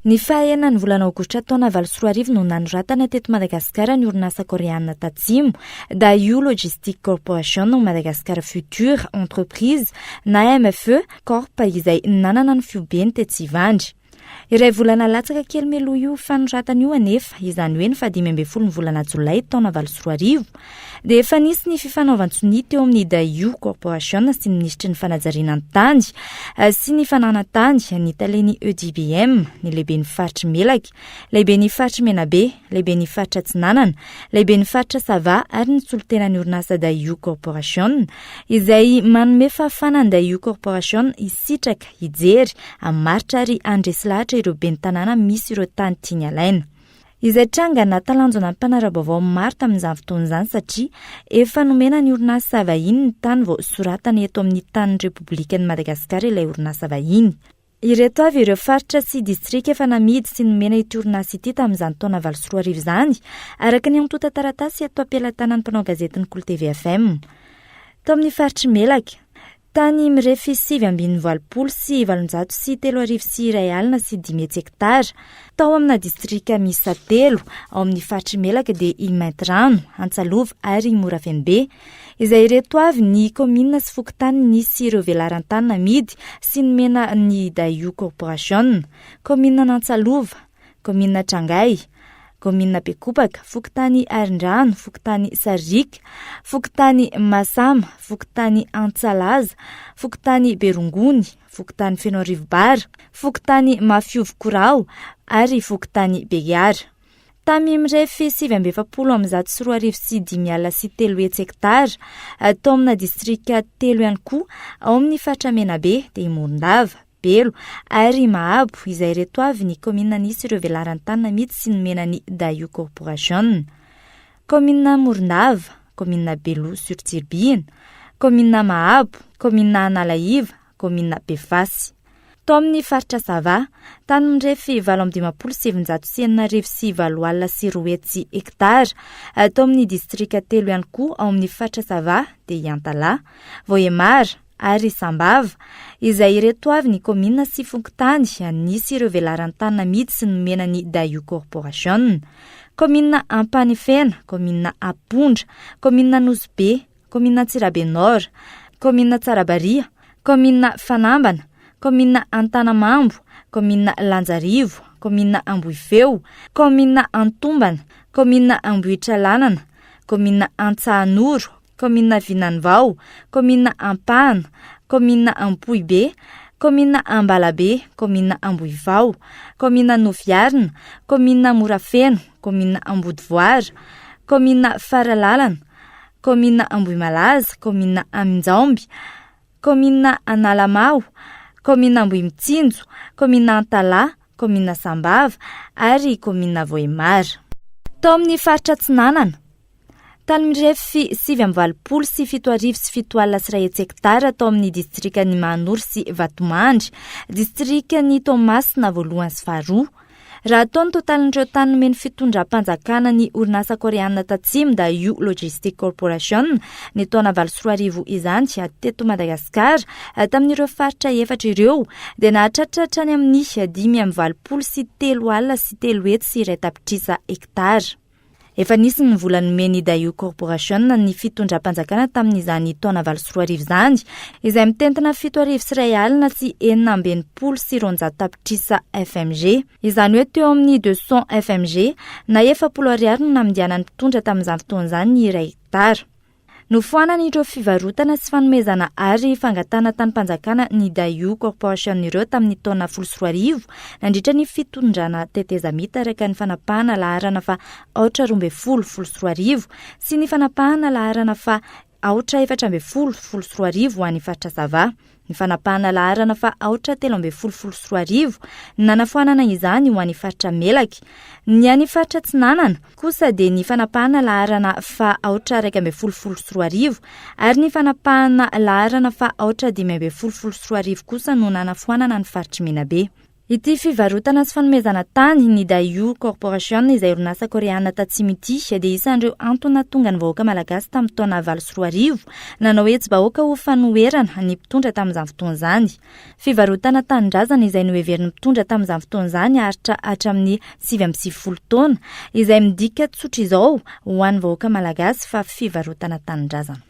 Ny fahaenina ny volana aogositra taona 2024 no nanoratana teto Madagasikara ny orinasa koreana tatsimo Daewoo Logistic Corporation Madagascar Future Entreprise na MFE Corp izay nanana ny fiobeny Tetsivandry. Iray volana latsaka kely meloa io fanoratana io anefa izany hoe ny 15 ny volana Jolay taona 2024 dia efa nisy ny fifanaovan-tsony teo amin'ny Daewoo Corporation sy ny ministry ny fanajariana ny tany sy ny fananantany ny taleny EDBM, ny lehibe ny faritra Melaky, lehibe ny faritra Menabe, lehibe ny faritra Tsinanana, lehibe ny faritra Sava ary ny solotena ny orinasa Daewoo Corporation izay manome fahafana ny Daewoo Corporation isitraka, hijery, hamaritra ary handresy lahatra ireo ben'ny tanàna misy ireo tany tiany alaina. Izay trangana talanjona ny mpanara-baovao maro tamin'izany fotoana izany satria efa nomena ny orinasa vahiny ny tany vao soratana eto amin'ny tanin'ny Repoblikan'i Madagasikara ilay orinasa vahiny. Ireto avy ireo faritra sy distrika efa namidy sy nomena ity orinasa ity tamin'izany taona 2024 izany araka ny antota taratasy ato am-pelantanan'ny mpanao gazetiny Kolo TV FM. Tao amin'ny faritra Melaky, tany mirefy 7,20 sy 703 sy 5 hektara. Tao amina distrika misa 3 ao amin'ny faritra Melaka dia i Maintrano, Antsalova ary Morafenbe. Izay ireto avy ny komina sy fokontany nisy ireo velaran-tany namidy sy nomena ny Daewoo Corporation. Komina Antsalova, komina Trangay, komina Bekopaka, fokontany Arindrano, fokontany Sarika, fokontany Masama, fokontany Antsalaza, fokontany Berongony, fokontany Fenorivo-Bara, fokontany Mafiovo-Korao ary fokontany Begiara. Tamy mirefy 7,40 sy 5 hektara tao amina distrika 3 ihany koa ao amin'ny faritra Menabe dia Morondava, Belo ary Mahabo izay reto avy ny komina nisy ireo velaran-tany namidy sy nomena ny Daewoo Corporation. Komina Morondava, komina Belo sur Tsirbina, komina Mahabo, komina Analaiva, komina Befasy. Tao amin'ny faritra Sava, tany mirefy 7,7 sy 7,2 hektara tao amin'ny distrika 3 ihany koa ao amin'ny faritra Sava dia Antala, Voemara ary Sambava izay ireto avy ny komina sy fokontany nisy ireo velaran-tany namidy sy nomena ny Daewoo Corporation. Komina Ampanifena, komina Apondra, komina Nosbe, komina Tsirabe Nord, komina Tsarabaria, komina Fanambana, komina Antanamambo, komina Lanjarivo, komina Ambohifeo, komina Antombana, komina Ambohitralanana, komina Antsahanoro, komina Vinanvao, komina Ampahana, komina Ampoibe, komina Ambalabe, komina Ambohivao, komina Noviarina, komina Morafeno, komina Ambodivoara, komina Faralalana, komina Ambohimalaza, komina Aminjaomby, komina Analamao, komina Ambohimitsinjo, komina Antala, komina Sambava ary komina Voemara. Tao amin'ny faritra Tsinanana, tany mirefy 7,20 sy 7,7 hektara tao amin'ny distrika ny Manoro sy Vatomandry, distrika ny Tomasina voalohany sy faharoa. Raha atao ny totalin'ireo tany nomeny fitondram-panjakana ny orinasa koreana tatsimo Daewoo Logistic Corporation ny taona 2024 izany teto Madagasikara tamin'ireo faritra 4 ireo dia nahatratratra ny amin'ny 5,20 sy 3 sy 3 sy 1 hektara. Efa nisy ny vola nomeny Daewoo Corporation ny fitondram-panjakana tamin'izany taona 2024 izany izay mitentina 7,1 sy 9,20 sy 900 FMG. Izany hoe teo amin'ny 200 FMG na 40 no namindianany mpitondra tamin'izany fotoana izany ny 1 hektara. Nofoanana ireo fivarotana sy fanomezana ary fangatana tany-panjakana ny Daewoo Corporation ireo tamin'ny taona 2024 nandritra ny fitondrana teteza mita araka ny fanapahana laharana fa 420 sy ny fanapahana laharana fa 440 ho an'ny faritra Sava. Ny fanapahana laharana fa 430 nanafoanana izany ho an'ny faritra Melaky. Ny an'ny faritra Tsinanana kosa dia ny fanapahana laharana fa 430 ary ny fanapahana laharana fa 430 kosa no nanafoanana ny faritra Menabe. Ity fivarotana sy fanomezana tany ny Daewoo Corporation izay orinasa koreana tatsimo ity dia isan'ireo antony nahatonga ny vahoaka malagasy tamin'ny taona 2024 nanao hoe tsy vahoaka ho fanoherana ny mpitondra tamin'izany fotoana izany. Fivarotana tanindrazana izay noheverin'ny mpitondra tamin'izany fotoana izany haritra hatramin'ny 7 taona izay midika tsotra izao ho an'ny vahoaka malagasy fa fivarotana tanindrazana.